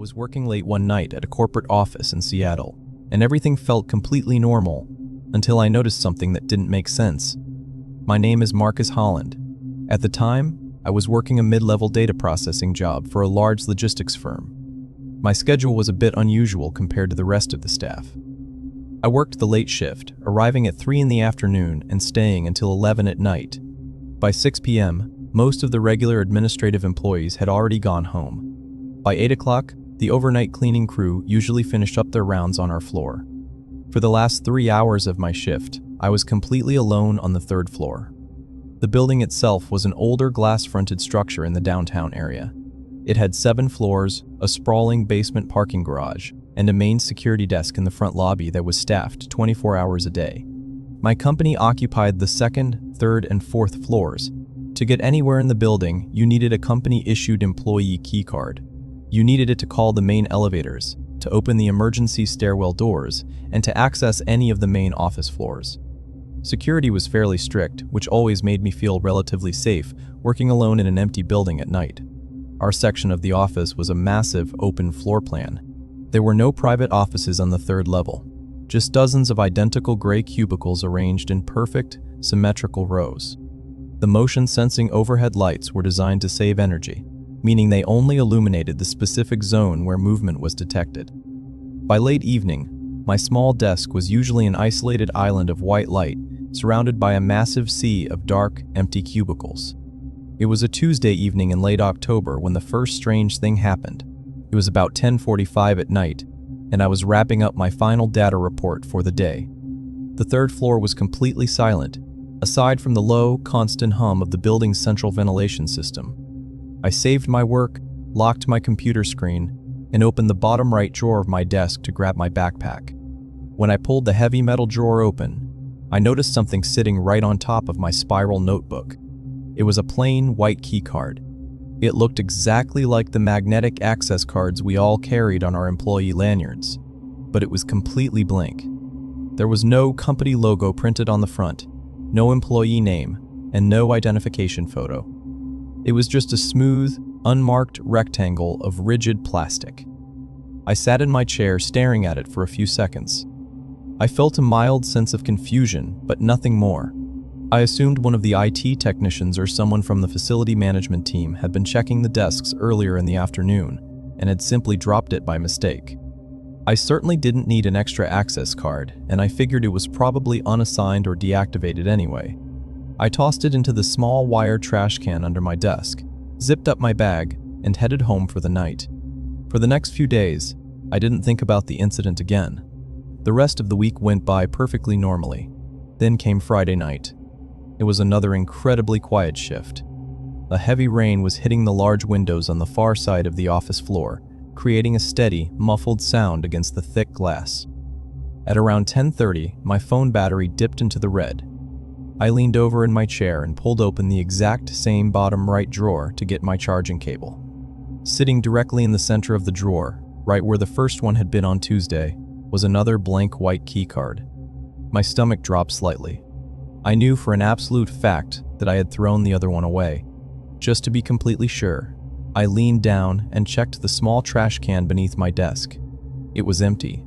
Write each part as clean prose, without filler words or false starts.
was working late one night at a corporate office in Seattle, and everything felt completely normal until I noticed something that didn't make sense. My name is Marcus Holland. At the time, I was working a mid-level data processing job for a large logistics firm. My schedule was a bit unusual compared to the rest of the staff. I worked the late shift, arriving at 3 in the afternoon and staying until 11 at night. By 6 p.m., most of the regular administrative employees had already gone home. By 8 o'clock, the overnight cleaning crew usually finished up their rounds on our floor. For the last 3 hours of my shift, I was completely alone on the 3rd floor. The building itself was an older glass-fronted structure in the downtown area. It had 7 floors, a sprawling basement parking garage, and a main security desk in the front lobby that was staffed 24 hours a day. My company occupied the 2nd, 3rd, and 4th floors. To get anywhere in the building, you needed a company-issued employee key card. You needed it to call the main elevators, to open the emergency stairwell doors, and to access any of the main office floors. Security was fairly strict, which always made me feel relatively safe working alone in an empty building at night. Our section of the office was a massive, open floor plan. There were no private offices on the 3rd level, just dozens of identical gray cubicles arranged in perfect, symmetrical rows. The motion-sensing overhead lights were designed to save energy, meaning they only illuminated the specific zone where movement was detected. By late evening, my small desk was usually an isolated island of white light, surrounded by a massive sea of dark, empty cubicles. It was a Tuesday evening in late October when the first strange thing happened. It was about 10:45 at night, and I was wrapping up my final data report for the day. The 3rd floor was completely silent, aside from the low, constant hum of the building's central ventilation system. I saved my work, locked my computer screen, and opened the bottom right drawer of my desk to grab my backpack. When I pulled the heavy metal drawer open, I noticed something sitting right on top of my spiral notebook. It was a plain white key card. It looked exactly like the magnetic access cards we all carried on our employee lanyards, but it was completely blank. There was no company logo printed on the front, no employee name, and no identification photo. It was just a smooth, unmarked rectangle of rigid plastic. I sat in my chair staring at it for a few seconds. I felt a mild sense of confusion, but nothing more. I assumed one of the IT technicians or someone from the facility management team had been checking the desks earlier in the afternoon and had simply dropped it by mistake. I certainly didn't need an extra access card, and I figured it was probably unassigned or deactivated anyway. I tossed it into the small wire trash can under my desk, zipped up my bag, and headed home for the night. For the next few days, I didn't think about the incident again. The rest of the week went by perfectly normally. Then came Friday night. It was another incredibly quiet shift. A heavy rain was hitting the large windows on the far side of the office floor, creating a steady, muffled sound against the thick glass. At around 10:30, my phone battery dipped into the red. I leaned over in my chair and pulled open the exact same bottom right drawer to get my charging cable. Sitting directly in the center of the drawer, right where the first one had been on Tuesday, was another blank white key card. My stomach dropped slightly. I knew for an absolute fact that I had thrown the other one away. Just to be completely sure, I leaned down and checked the small trash can beneath my desk. It was empty.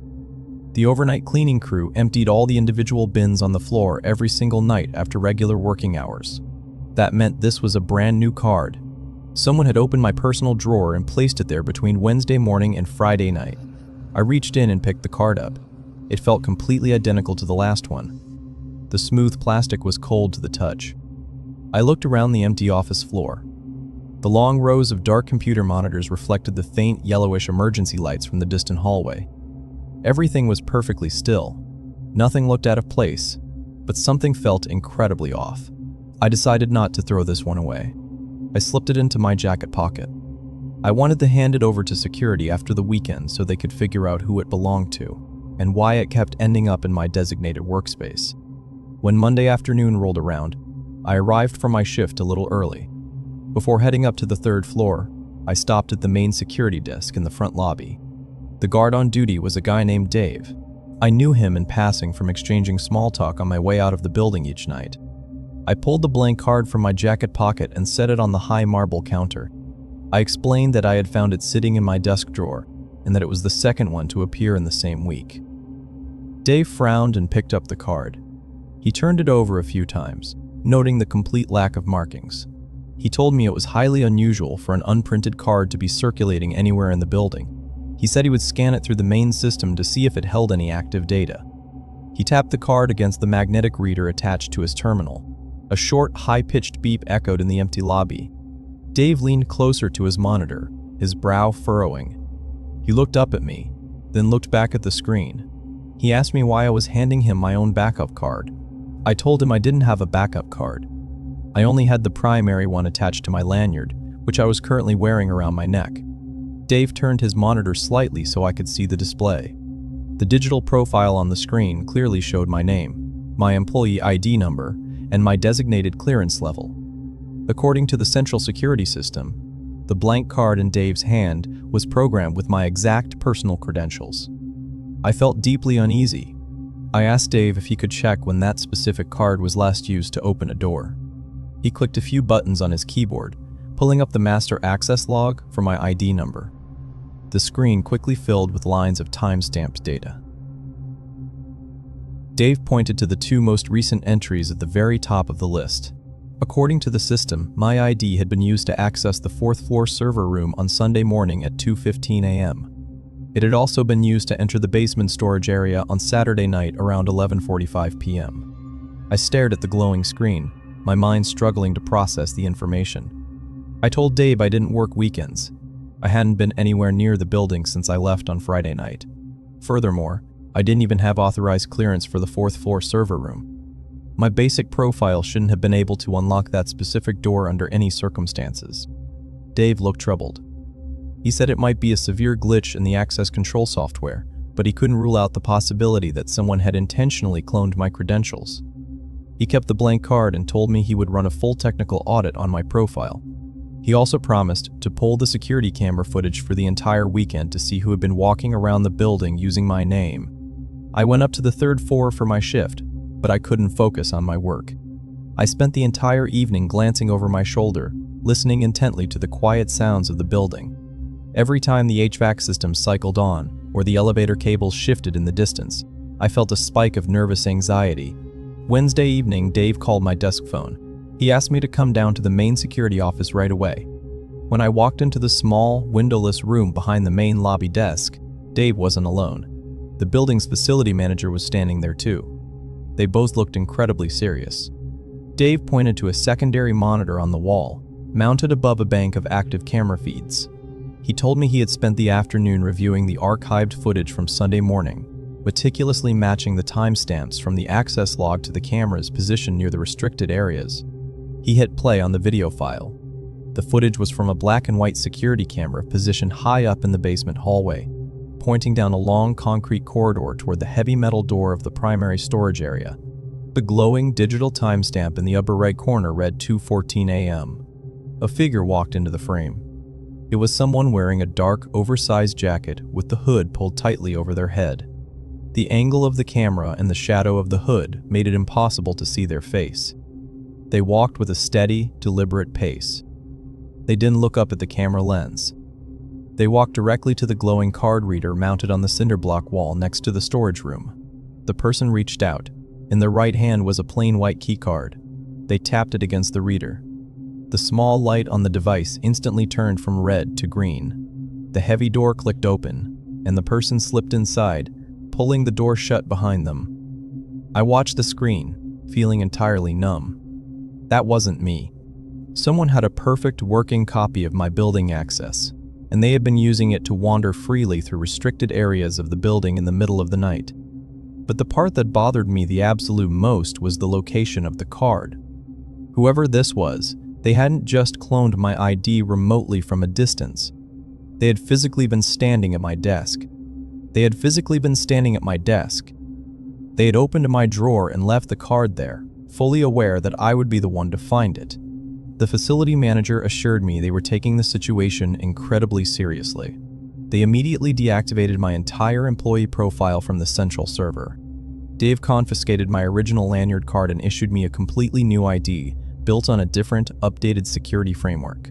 The overnight cleaning crew emptied all the individual bins on the floor every single night after regular working hours. That meant this was a brand new card. Someone had opened my personal drawer and placed it there between Wednesday morning and Friday night. I reached in and picked the card up. It felt completely identical to the last one. The smooth plastic was cold to the touch. I looked around the empty office floor. The long rows of dark computer monitors reflected the faint yellowish emergency lights from the distant hallway. Everything was perfectly still. Nothing looked out of place, but something felt incredibly off. I decided not to throw this one away. I slipped it into my jacket pocket. I wanted to hand it over to security after the weekend so they could figure out who it belonged to and why it kept ending up in my designated workspace. When Monday afternoon rolled around, I arrived for my shift a little early. Before heading up to the 3rd floor, I stopped at the main security desk in the front lobby. The guard on duty was a guy named Dave. I knew him in passing from exchanging small talk on my way out of the building each night. I pulled the blank card from my jacket pocket and set it on the high marble counter. I explained that I had found it sitting in my desk drawer and that it was the second one to appear in the same week. Dave frowned and picked up the card. He turned it over a few times, noting the complete lack of markings. He told me it was highly unusual for an unprinted card to be circulating anywhere in the building. He said he would scan it through the main system to see if it held any active data. He tapped the card against the magnetic reader attached to his terminal. A short, high-pitched beep echoed in the empty lobby. Dave leaned closer to his monitor, his brow furrowing. He looked up at me, then looked back at the screen. He asked me why I was handing him my own backup card. I told him I didn't have a backup card. I only had the primary one attached to my lanyard, which I was currently wearing around my neck. Dave turned his monitor slightly so I could see the display. The digital profile on the screen clearly showed my name, my employee ID number, and my designated clearance level. According to the central security system, the blank card in Dave's hand was programmed with my exact personal credentials. I felt deeply uneasy. I asked Dave if he could check when that specific card was last used to open a door. He clicked a few buttons on his keyboard, pulling up the master access log for my ID number. The screen quickly filled with lines of time-stamped data. Dave pointed to the two most recent entries at the very top of the list. According to the system, my ID had been used to access the 4th floor server room on Sunday morning at 2:15 a.m. It had also been used to enter the basement storage area on Saturday night around 11:45 p.m. I stared at the glowing screen, my mind struggling to process the information. I told Dave I didn't work weekends. I hadn't been anywhere near the building since I left on Friday night. Furthermore, I didn't even have authorized clearance for the 4th floor server room. My basic profile shouldn't have been able to unlock that specific door under any circumstances. Dave looked troubled. He said it might be a severe glitch in the access control software, but he couldn't rule out the possibility that someone had intentionally cloned my credentials. He kept the blank card and told me he would run a full technical audit on my profile. He also promised to pull the security camera footage for the entire weekend to see who had been walking around the building using my name. I went up to the 3rd floor for my shift, but I couldn't focus on my work. I spent the entire evening glancing over my shoulder, listening intently to the quiet sounds of the building. Every time the HVAC system cycled on, or the elevator cables shifted in the distance, I felt a spike of nervous anxiety. Wednesday evening, Dave called my desk phone. He asked me to come down to the main security office right away. When I walked into the small, windowless room behind the main lobby desk, Dave wasn't alone. The building's facility manager was standing there too. They both looked incredibly serious. Dave pointed to a secondary monitor on the wall, mounted above a bank of active camera feeds. He told me he had spent the afternoon reviewing the archived footage from Sunday morning, meticulously matching the timestamps from the access log to the cameras positioned near the restricted areas. He hit play on the video file. The footage was from a black and white security camera positioned high up in the basement hallway, pointing down a long concrete corridor toward the heavy metal door of the primary storage area. The glowing digital timestamp in the upper right corner read 2:14 a.m. A figure walked into the frame. It was someone wearing a dark, oversized jacket with the hood pulled tightly over their head. The angle of the camera and the shadow of the hood made it impossible to see their face. They walked with a steady, deliberate pace. They didn't look up at the camera lens. They walked directly to the glowing card reader mounted on the cinder block wall next to the storage room. The person reached out. In their right hand was a plain white key card. They tapped it against the reader. The small light on the device instantly turned from red to green. The heavy door clicked open, and the person slipped inside, pulling the door shut behind them. I watched the screen, feeling entirely numb. That wasn't me. Someone had a perfect working copy of my building access, and they had been using it to wander freely through restricted areas of the building in the middle of the night. But the part that bothered me the absolute most was the location of the card. Whoever this was, they hadn't just cloned my ID remotely from a distance. They had physically been standing at my desk. They had opened my drawer and left the card there, fully aware that I would be the one to find it. The facility manager assured me they were taking the situation incredibly seriously. They immediately deactivated my entire employee profile from the central server. Dave confiscated my original lanyard card and issued me a completely new ID, built on a different, updated security framework.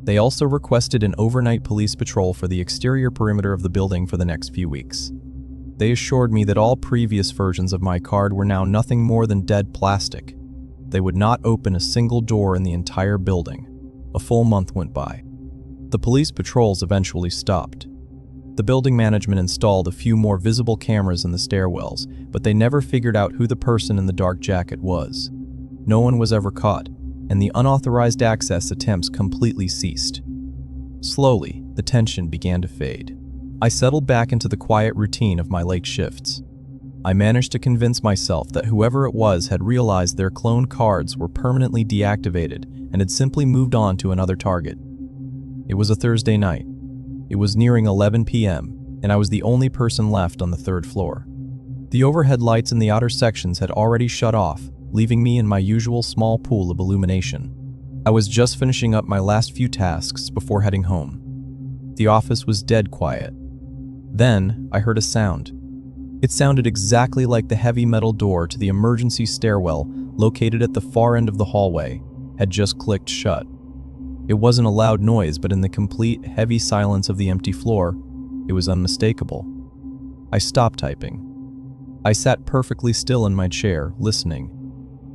They also requested an overnight police patrol for the exterior perimeter of the building for the next few weeks. They assured me that all previous versions of my card were now nothing more than dead plastic. They would not open a single door in the entire building. A full month went by. The police patrols eventually stopped. The building management installed a few more visible cameras in the stairwells, but they never figured out who the person in the dark jacket was. No one was ever caught, and the unauthorized access attempts completely ceased. Slowly, the tension began to fade. I settled back into the quiet routine of my late shifts. I managed to convince myself that whoever it was had realized their clone cards were permanently deactivated and had simply moved on to another target. It was a Thursday night. It was nearing 11 p.m., and I was the only person left on the third floor. The overhead lights in the outer sections had already shut off, leaving me in my usual small pool of illumination. I was just finishing up my last few tasks before heading home. The office was dead quiet. Then, I heard a sound. It sounded exactly like the heavy metal door to the emergency stairwell located at the far end of the hallway had just clicked shut. It wasn't a loud noise, but in the complete, heavy silence of the empty floor, it was unmistakable. I stopped typing. I sat perfectly still in my chair, listening.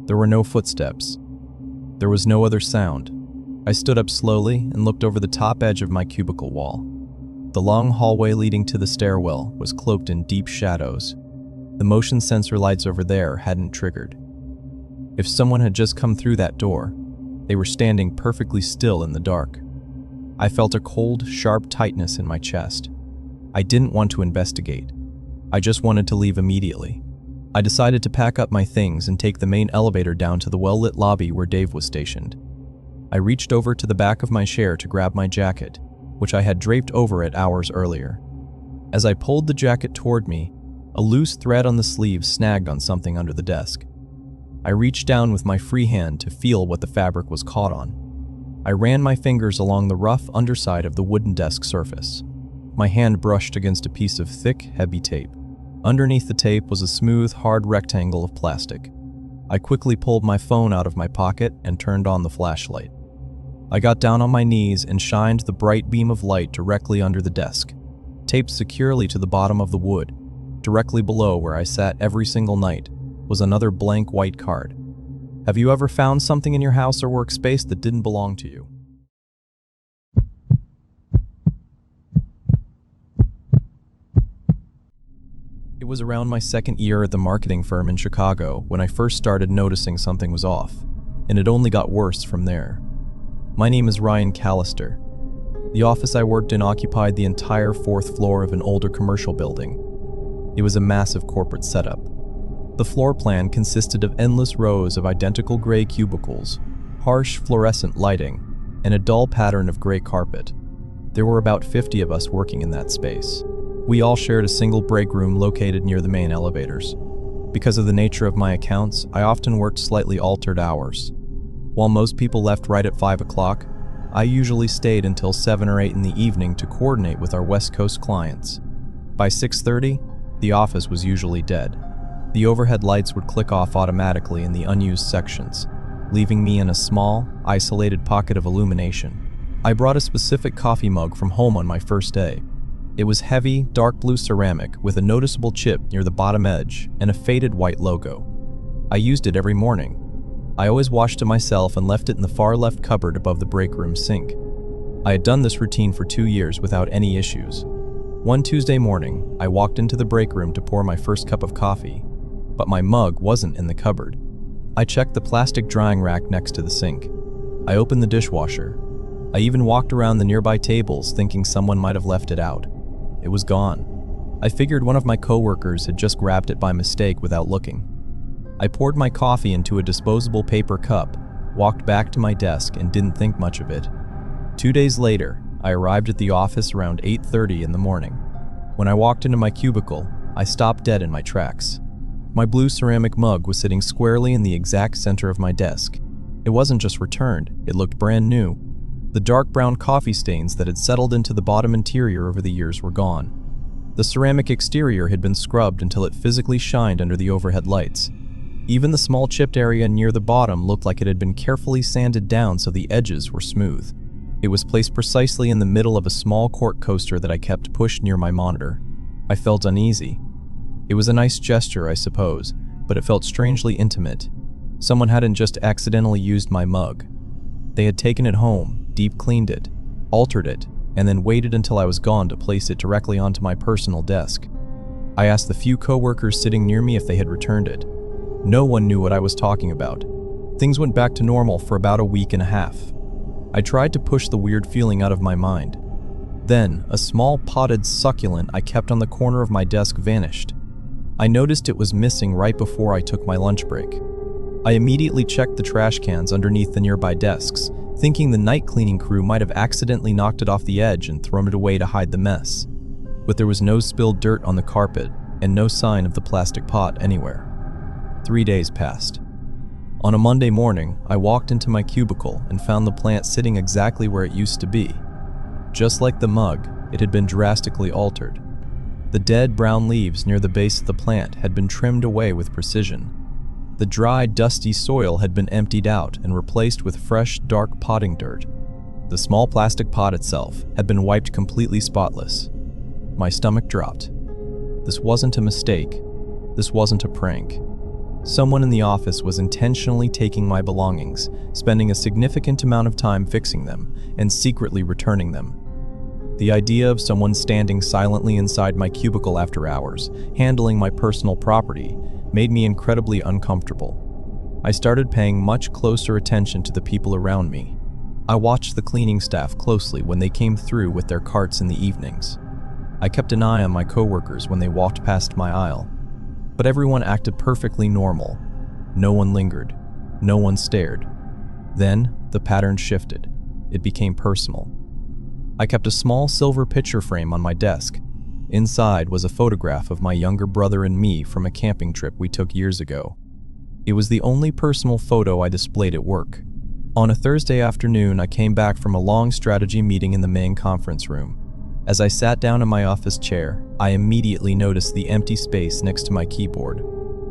There were no footsteps. There was no other sound. I stood up slowly and looked over the top edge of my cubicle wall. The long hallway leading to the stairwell was cloaked in deep shadows. The motion sensor lights over there hadn't triggered. If someone had just come through that door, they were standing perfectly still in the dark. I felt a cold, sharp tightness in my chest. I didn't want to investigate. I just wanted to leave immediately. I decided to pack up my things and take the main elevator down to the well-lit lobby where Dave was stationed. I reached over to the back of my chair to grab my jacket, which I had draped over it hours earlier. As I pulled the jacket toward me, a loose thread on the sleeve snagged on something under the desk. I reached down with my free hand to feel what the fabric was caught on. I ran my fingers along the rough underside of the wooden desk surface. My hand brushed against a piece of thick, heavy tape. Underneath the tape was a smooth, hard rectangle of plastic. I quickly pulled my phone out of my pocket and turned on the flashlight. I got down on my knees and shined the bright beam of light directly under the desk, taped securely to the bottom of the wood. Directly below where I sat every single night was another blank white card. Have you ever found something in your house or workspace that didn't belong to you? It was around my second year at the marketing firm in Chicago when I first started noticing something was off, and it only got worse from there. My name is Ryan Callister. The office I worked in occupied the entire fourth floor of an older commercial building. It was a massive corporate setup. The floor plan consisted of endless rows of identical gray cubicles, harsh fluorescent lighting, and a dull pattern of gray carpet. There were about 50 of us working in that space. We all shared a single break room located near the main elevators. Because of the nature of my accounts, I often worked slightly altered hours. While most people left right at 5 o'clock, I usually stayed until 7 or 8 in the evening to coordinate with our West Coast clients. By 6:30, the office was usually dead. The overhead lights would click off automatically in the unused sections, leaving me in a small, isolated pocket of illumination. I brought a specific coffee mug from home on my first day. It was heavy, dark blue ceramic with a noticeable chip near the bottom edge and a faded white logo. I used it every morning. I always washed it myself and left it in the far left cupboard above the break room sink. I had done this routine for 2 years without any issues. One Tuesday morning, I walked into the break room to pour my first cup of coffee, but my mug wasn't in the cupboard. I checked the plastic drying rack next to the sink. I opened the dishwasher. I even walked around the nearby tables thinking someone might have left it out. It was gone. I figured one of my coworkers had just grabbed it by mistake without looking. I poured my coffee into a disposable paper cup, walked back to my desk, and didn't think much of it. 2 days later, I arrived at the office around 8:30 in the morning. When I walked into my cubicle, I stopped dead in my tracks. My blue ceramic mug was sitting squarely in the exact center of my desk. It wasn't just returned, it looked brand new. The dark brown coffee stains that had settled into the bottom interior over the years were gone. The ceramic exterior had been scrubbed until it physically shined under the overhead lights. Even the small chipped area near the bottom looked like it had been carefully sanded down so the edges were smooth. It was placed precisely in the middle of a small cork coaster that I kept pushed near my monitor. I felt uneasy. It was a nice gesture, I suppose, but it felt strangely intimate. Someone hadn't just accidentally used my mug. They had taken it home, deep cleaned it, altered it, and then waited until I was gone to place it directly onto my personal desk. I asked the few coworkers sitting near me if they had returned it. No one knew what I was talking about. Things went back to normal for about a week and a half. I tried to push the weird feeling out of my mind. Then, a small potted succulent I kept on the corner of my desk vanished. I noticed it was missing right before I took my lunch break. I immediately checked the trash cans underneath the nearby desks, thinking the night cleaning crew might have accidentally knocked it off the edge and thrown it away to hide the mess. But there was no spilled dirt on the carpet and no sign of the plastic pot anywhere. 3 days passed. On a Monday morning, I walked into my cubicle and found the plant sitting exactly where it used to be. Just like the mug, it had been drastically altered. The dead brown leaves near the base of the plant had been trimmed away with precision. The dry, dusty soil had been emptied out and replaced with fresh, dark potting dirt. The small plastic pot itself had been wiped completely spotless. My stomach dropped. This wasn't a mistake. This wasn't a prank. Someone in the office was intentionally taking my belongings, spending a significant amount of time fixing them, and secretly returning them. The idea of someone standing silently inside my cubicle after hours, handling my personal property, made me incredibly uncomfortable. I started paying much closer attention to the people around me. I watched the cleaning staff closely when they came through with their carts in the evenings. I kept an eye on my coworkers when they walked past my aisle. But everyone acted perfectly normal. No one lingered. No one stared. Then, the pattern shifted. It became personal. I kept a small silver picture frame on my desk. Inside was a photograph of my younger brother and me from a camping trip we took years ago. It was the only personal photo I displayed at work. On a Thursday afternoon, I came back from a long strategy meeting in the main conference room. As I sat down in my office chair, I immediately noticed the empty space next to my keyboard.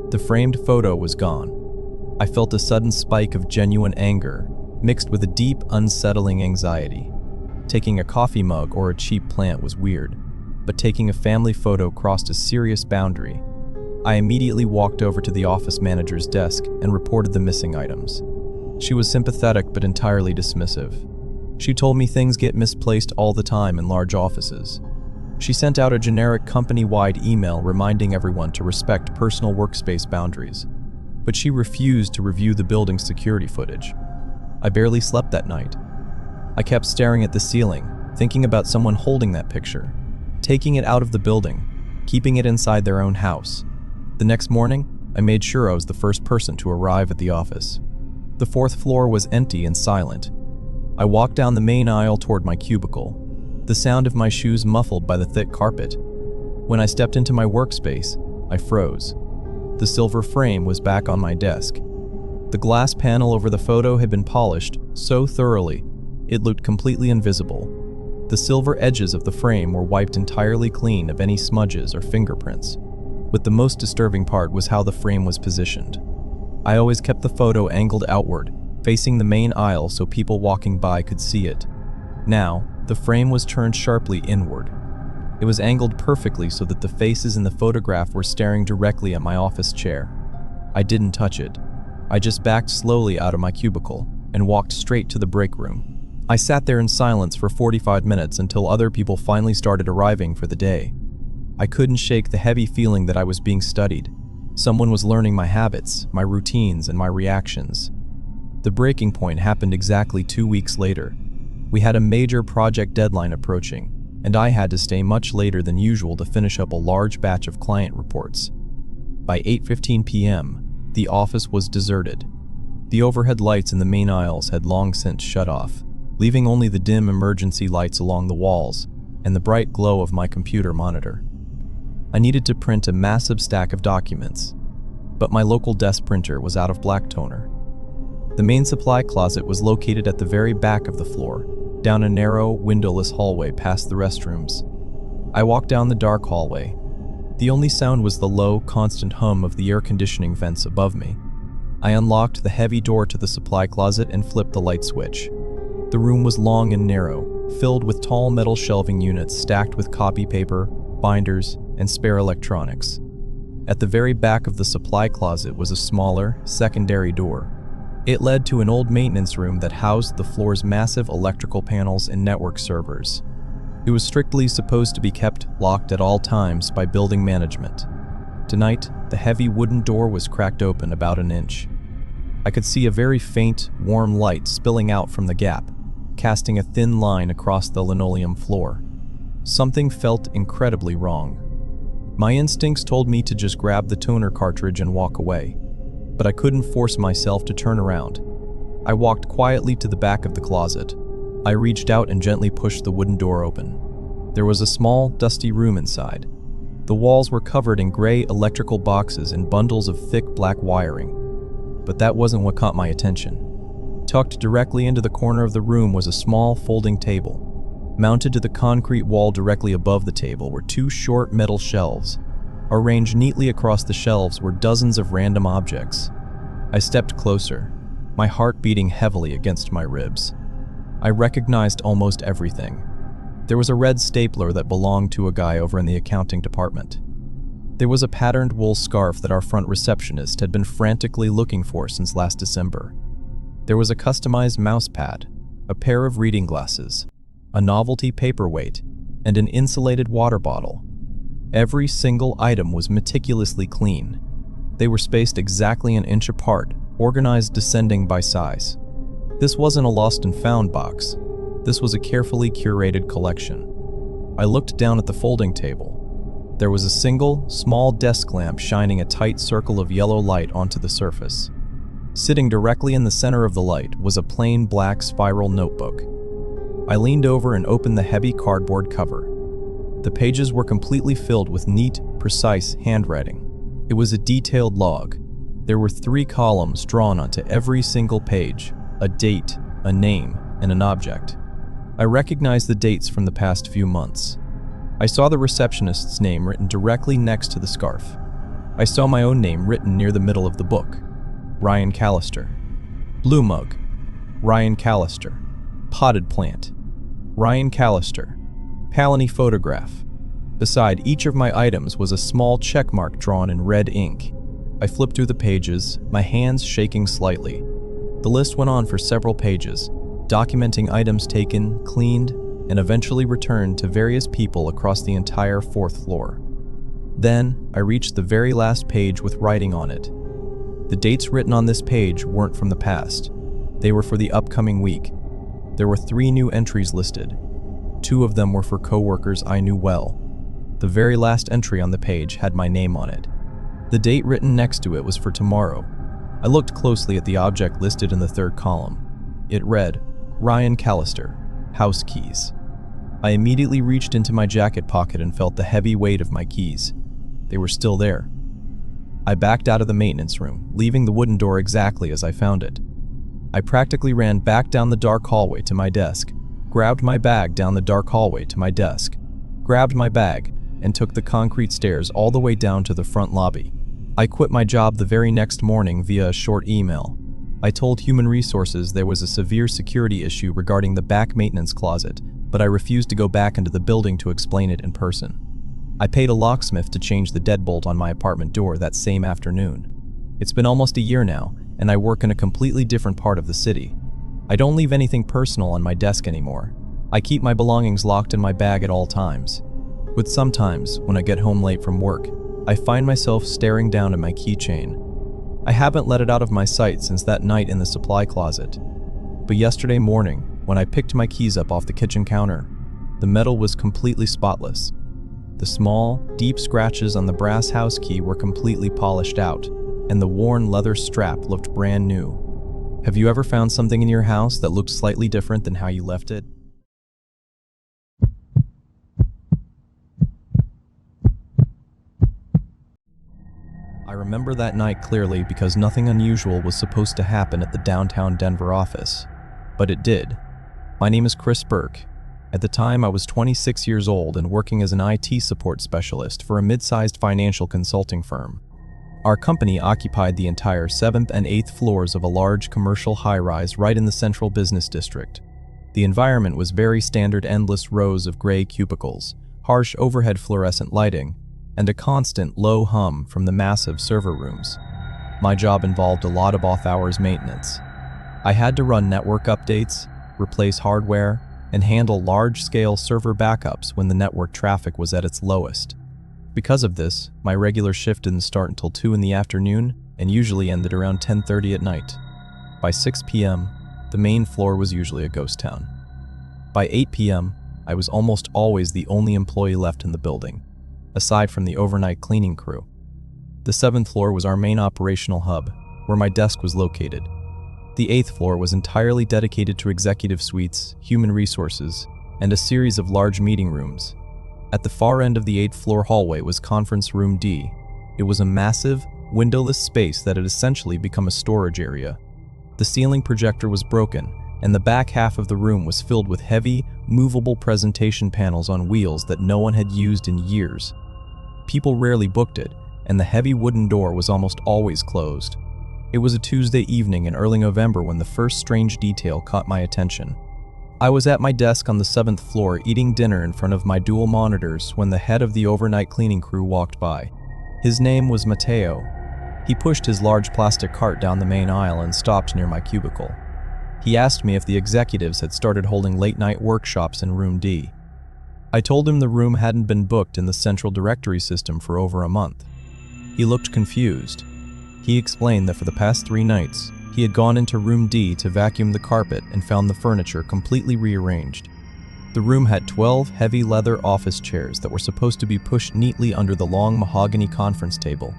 The framed photo was gone. I felt a sudden spike of genuine anger, mixed with a deep, unsettling anxiety. Taking a coffee mug or a cheap plant was weird, but taking a family photo crossed a serious boundary. I immediately walked over to the office manager's desk and reported the missing items. She was sympathetic but entirely dismissive. She told me things get misplaced all the time in large offices. She sent out a generic company-wide email reminding everyone to respect personal workspace boundaries, but she refused to review the building's security footage. I barely slept that night. I kept staring at the ceiling, thinking about someone holding that picture, taking it out of the building, keeping it inside their own house. The next morning, I made sure I was the first person to arrive at the office. The fourth floor was empty and silent. I walked down the main aisle toward my cubicle, the sound of my shoes muffled by the thick carpet. When I stepped into my workspace, I froze. The silver frame was back on my desk. The glass panel over the photo had been polished so thoroughly, it looked completely invisible. The silver edges of the frame were wiped entirely clean of any smudges or fingerprints. But the most disturbing part was how the frame was positioned. I always kept the photo angled outward, facing the main aisle so people walking by could see it. Now, the frame was turned sharply inward. It was angled perfectly so that the faces in the photograph were staring directly at my office chair. I didn't touch it. I just backed slowly out of my cubicle and walked straight to the break room. I sat there in silence for 45 minutes until other people finally started arriving for the day. I couldn't shake the heavy feeling that I was being studied. Someone was learning my habits, my routines, and my reactions. The breaking point happened exactly 2 weeks later. We had a major project deadline approaching, and I had to stay much later than usual to finish up a large batch of client reports. By 8:15 p.m., the office was deserted. The overhead lights in the main aisles had long since shut off, leaving only the dim emergency lights along the walls and the bright glow of my computer monitor. I needed to print a massive stack of documents, but my local desk printer was out of black toner. The main supply closet was located at the very back of the floor, down a narrow, windowless hallway past the restrooms. I walked down the dark hallway. The only sound was the low, constant hum of the air conditioning vents above me. I unlocked the heavy door to the supply closet and flipped the light switch. The room was long and narrow, filled with tall metal shelving units stacked with copy paper, binders, and spare electronics. At the very back of the supply closet was a smaller, secondary door. It led to an old maintenance room that housed the floor's massive electrical panels and network servers. It was strictly supposed to be kept locked at all times by building management. Tonight, the heavy wooden door was cracked open about an inch. I could see a very faint, warm light spilling out from the gap, casting a thin line across the linoleum floor. Something felt incredibly wrong. My instincts told me to just grab the toner cartridge and walk away, but I couldn't force myself to turn around. I walked quietly to the back of the closet. I reached out and gently pushed the wooden door open. There was a small, dusty room inside. The walls were covered in gray electrical boxes and bundles of thick black wiring. But that wasn't what caught my attention. Tucked directly into the corner of the room was a small folding table. Mounted to the concrete wall directly above the table were two short metal shelves. Arranged neatly across the shelves were dozens of random objects. I stepped closer, my heart beating heavily against my ribs. I recognized almost everything. There was a red stapler that belonged to a guy over in the accounting department. There was a patterned wool scarf that our front receptionist had been frantically looking for since last December. There was a customized mouse pad, a pair of reading glasses, a novelty paperweight, and an insulated water bottle. Every single item was meticulously clean. They were spaced exactly an inch apart, organized descending by size. This wasn't a lost and found box. This was a carefully curated collection. I looked down at the folding table. There was a single, small desk lamp shining a tight circle of yellow light onto the surface. Sitting directly in the center of the light was a plain black spiral notebook. I leaned over and opened the heavy cardboard cover. The pages were completely filled with neat, precise handwriting. It was a detailed log. There were 3 columns drawn onto every single page, a date, a name, and an object. I recognized the dates from the past few months. I saw the receptionist's name written directly next to the scarf. I saw my own name written near the middle of the book. Ryan Callister. Blue mug. Ryan Callister. Potted plant. Ryan Callister. Palany photograph. Beside each of my items was a small check mark drawn in red ink. I flipped through the pages, my hands shaking slightly. The list went on for several pages, documenting items taken, cleaned, and eventually returned to various people across the entire 4th floor. Then, I reached the very last page with writing on it. The dates written on this page weren't from the past. They were for the upcoming week. There were 3 new entries listed. 2 of them were for coworkers I knew well. The very last entry on the page had my name on it. The date written next to it was for tomorrow. I looked closely at the object listed in the 3rd column. It read, Ryan Callister, house keys. I immediately reached into my jacket pocket and felt the heavy weight of my keys. They were still there. I backed out of the maintenance room, leaving the wooden door exactly as I found it. I practically ran back down the dark hallway to my desk, grabbed my bag down the dark hallway to my desk, grabbed my bag, and took the concrete stairs all the way down to the front lobby. I quit my job the very next morning via a short email. I told Human Resources there was a severe security issue regarding the back maintenance closet, but I refused to go back into the building to explain it in person. I paid a locksmith to change the deadbolt on my apartment door that same afternoon. It's been almost a year now, and I work in a completely different part of the city. I don't leave anything personal on my desk anymore. I keep my belongings locked in my bag at all times. But sometimes, when I get home late from work, I find myself staring down at my keychain. I haven't let it out of my sight since that night in the supply closet. But yesterday morning, when I picked my keys up off the kitchen counter, the metal was completely spotless. The small, deep scratches on the brass house key were completely polished out, and the worn leather strap looked brand new. Have you ever found something in your house that looked slightly different than how you left it? I remember that night clearly because nothing unusual was supposed to happen at the downtown Denver office. But it did. My name is Chris Burke. At the time, I was 26 years old and working as an IT support specialist for a mid-sized financial consulting firm. Our company occupied the entire 7th and 8th floors of a large commercial high-rise right in the central business district. The environment was very standard: endless rows of gray cubicles, harsh overhead fluorescent lighting, and a constant low hum from the massive server rooms. My job involved a lot of off-hours maintenance. I had to run network updates, replace hardware, and handle large-scale server backups when the network traffic was at its lowest. Because of this, my regular shift didn't start until 2 in the afternoon and usually ended around 10:30 at night. By 6 p.m., the main floor was usually a ghost town. By 8 p.m., I was almost always the only employee left in the building, aside from the overnight cleaning crew. The 7th floor was our main operational hub, where my desk was located. The 8th floor was entirely dedicated to executive suites, human resources, and a series of large meeting rooms. At the far end of the 8th floor hallway was Conference Room D. It was a massive, windowless space that had essentially become a storage area. The ceiling projector was broken, and the back half of the room was filled with heavy, movable presentation panels on wheels that no one had used in years. People rarely booked it, and the heavy wooden door was almost always closed. It was a Tuesday evening in early November when the first strange detail caught my attention. I was at my desk on the 7th floor eating dinner in front of my dual monitors when the head of the overnight cleaning crew walked by. His name was Matteo. He pushed his large plastic cart down the main aisle and stopped near my cubicle. He asked me if the executives had started holding late-night workshops in Room D. I told him the room hadn't been booked in the central directory system for over a month. He looked confused. He explained that for the past 3 nights, he had gone into Room D to vacuum the carpet and found the furniture completely rearranged. The room had 12 heavy leather office chairs that were supposed to be pushed neatly under the long mahogany conference table.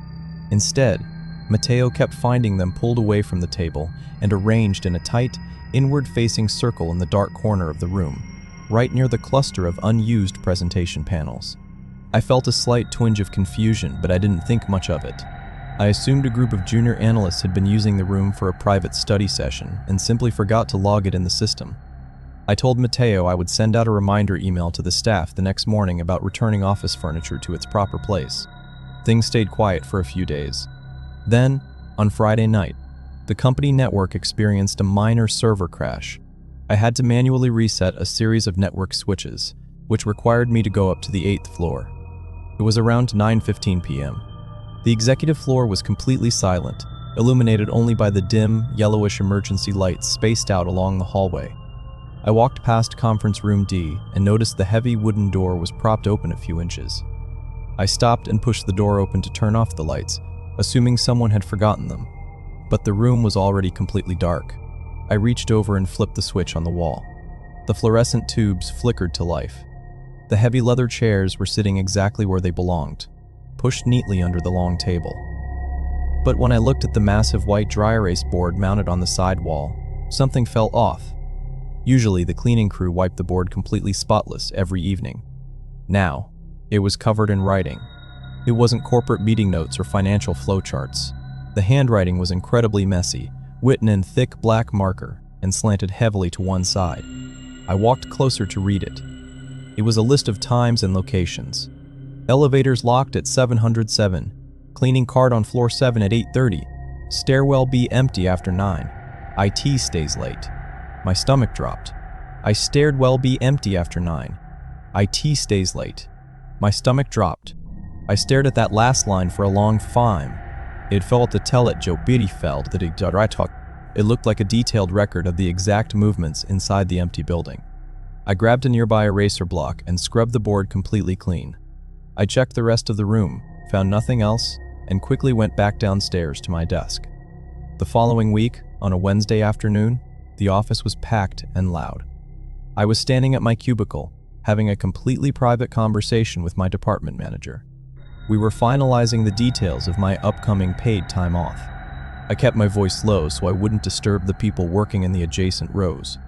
Instead, Matteo kept finding them pulled away from the table and arranged in a tight, inward-facing circle in the dark corner of the room, right near the cluster of unused presentation panels. I felt a slight twinge of confusion, but I didn't think much of it. I assumed a group of junior analysts had been using the room for a private study session and simply forgot to log it in the system. I told Matteo I would send out a reminder email to the staff the next morning about returning office furniture to its proper place. Things stayed quiet for a few days. Then, on Friday night, the company network experienced a minor server crash. I had to manually reset a series of network switches, which required me to go up to the 8th floor. It was around 9:15 p.m. The executive floor was completely silent, illuminated only by the dim, yellowish emergency lights spaced out along the hallway. I walked past Conference Room D and noticed the heavy wooden door was propped open a few inches. I stopped and pushed the door open to turn off the lights, assuming someone had forgotten them. But the room was already completely dark. I reached over and flipped the switch on the wall. The fluorescent tubes flickered to life. The heavy leather chairs were sitting exactly where they belonged, pushed neatly under the long table. But when I looked at the massive white dry erase board mounted on the side wall, something felt off. Usually, the cleaning crew wiped the board completely spotless every evening. Now, it was covered in writing. It wasn't corporate meeting notes or financial flowcharts. The handwriting was incredibly messy, written in thick black marker, and slanted heavily to one side. I walked closer to read it. It was a list of times and locations. Elevators locked at 707. Cleaning cart on floor 7 at 8:30. Stairwell B empty after 9. IT stays late. My stomach dropped. I stared well B empty after 9. IT stays late. My stomach dropped. I stared at that last line for a long time. It felt to tell it Jobirifeld that it looked like a detailed record of the exact movements inside the empty building. I grabbed a nearby eraser block and scrubbed the board completely clean. I checked the rest of the room, found nothing else, and quickly went back downstairs to my desk. The following week, on a Wednesday afternoon, the office was packed and loud. I was standing at my cubicle, having a completely private conversation with my department manager. We were finalizing the details of my upcoming paid time off. I kept my voice low so I wouldn't disturb the people working in the adjacent rows.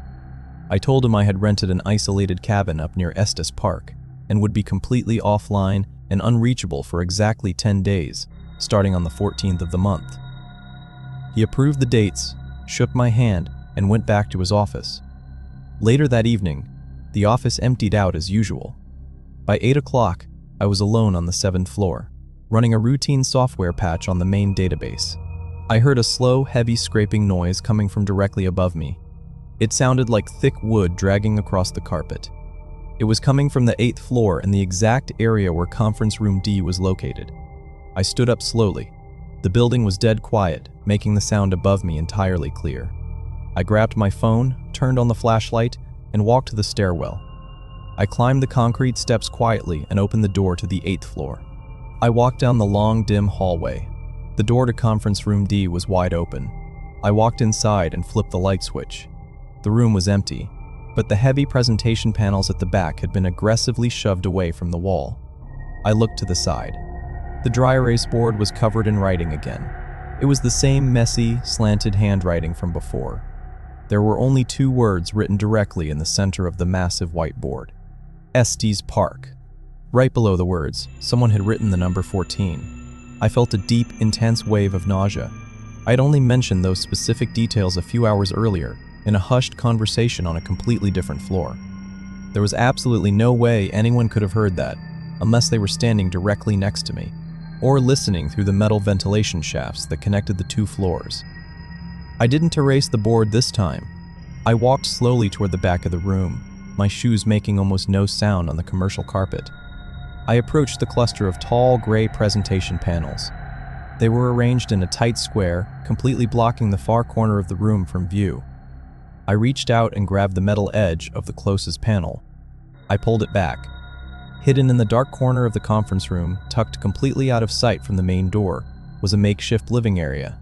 I told him I had rented an isolated cabin up near Estes Park and would be completely offline and unreachable for exactly 10 days, starting on the 14th of the month. He approved the dates, shook my hand, and went back to his office. Later that evening, the office emptied out as usual. By 8 o'clock, I was alone on the 7th floor, running a routine software patch on the main database. I heard a slow, heavy scraping noise coming from directly above me. It sounded like thick wood dragging across the carpet. It was coming from the 8th floor and the exact area where conference room D was located. I stood up slowly. The building was dead quiet, making the sound above me entirely clear. I grabbed my phone, turned on the flashlight, and walked to the stairwell. I climbed the concrete steps quietly and opened the door to the 8th floor. I walked down the long, dim hallway. The door to conference room D was wide open. I walked inside and flipped the light switch. The room was empty, but the heavy presentation panels at the back had been aggressively shoved away from the wall. I looked to the side. The dry erase board was covered in writing again. It was the same messy, slanted handwriting from before. There were only 2 words written directly in the center of the massive whiteboard. Estes Park. Right below the words, someone had written the number 14. I felt a deep, intense wave of nausea. I had only mentioned those specific details a few hours earlier in a hushed conversation on a completely different floor. There was absolutely no way anyone could have heard that unless they were standing directly next to me or listening through the metal ventilation shafts that connected the 2 floors. I didn't erase the board this time. I walked slowly toward the back of the room, my shoes making almost no sound on the commercial carpet. I approached the cluster of tall, gray presentation panels. They were arranged in a tight square, completely blocking the far corner of the room from view. I reached out and grabbed the metal edge of the closest panel. I pulled it back. Hidden in the dark corner of the conference room, tucked completely out of sight from the main door, was a makeshift living area.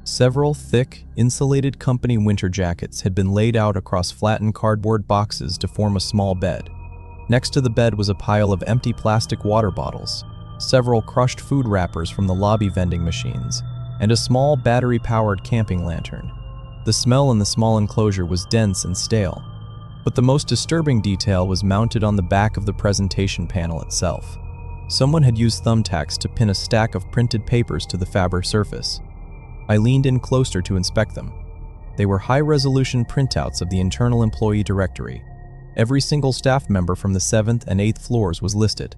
Several thick, insulated company winter jackets had been laid out across flattened cardboard boxes to form a small bed. Next to the bed was a pile of empty plastic water bottles, several crushed food wrappers from the lobby vending machines, and a small battery-powered camping lantern. The smell in the small enclosure was dense and stale, but the most disturbing detail was mounted on the back of the presentation panel itself. Someone had used thumbtacks to pin a stack of printed papers to the fabric surface. I leaned in closer to inspect them. They were high-resolution printouts of the internal employee directory. Every single staff member from the 7th and 8th floors was listed.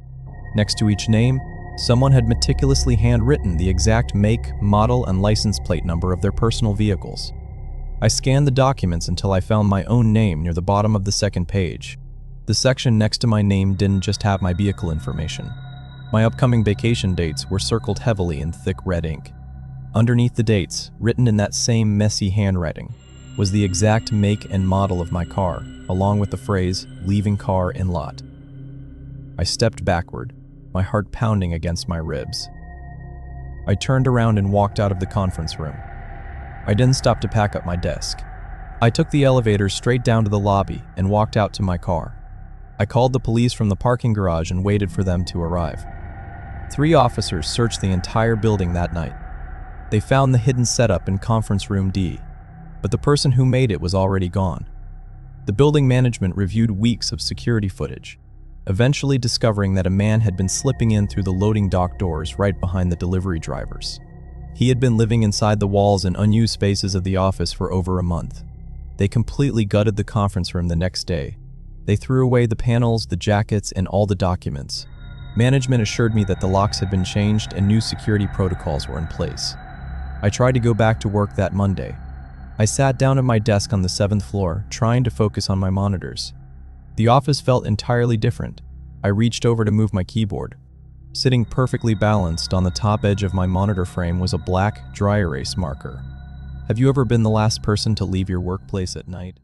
Next to each name, someone had meticulously handwritten the exact make, model, and license plate number of their personal vehicles. I scanned the documents until I found my own name near the bottom of the 2nd page. The section next to my name didn't just have my vehicle information. My upcoming vacation dates were circled heavily in thick red ink. Underneath the dates, written in that same messy handwriting, was the exact make and model of my car, along with the phrase, "leaving car in lot." I stepped backward, my heart pounding against my ribs. I turned around and walked out of the conference room. I didn't stop to pack up my desk. I took the elevator straight down to the lobby and walked out to my car. I called the police from the parking garage and waited for them to arrive. 3 officers searched the entire building that night. They found the hidden setup in conference room D, but the person who made it was already gone. The building management reviewed weeks of security footage, eventually discovering that a man had been slipping in through the loading dock doors right behind the delivery drivers. He had been living inside the walls and unused spaces of the office for over a month. They completely gutted the conference room the next day. They threw away the panels, the jackets, and all the documents. Management assured me that the locks had been changed and new security protocols were in place. I tried to go back to work that Monday. I sat down at my desk on the 7th floor, trying to focus on my monitors. The office felt entirely different. I reached over to move my keyboard. Sitting perfectly balanced on the top edge of my monitor frame was a black, dry erase marker. Have you ever been the last person to leave your workplace at night?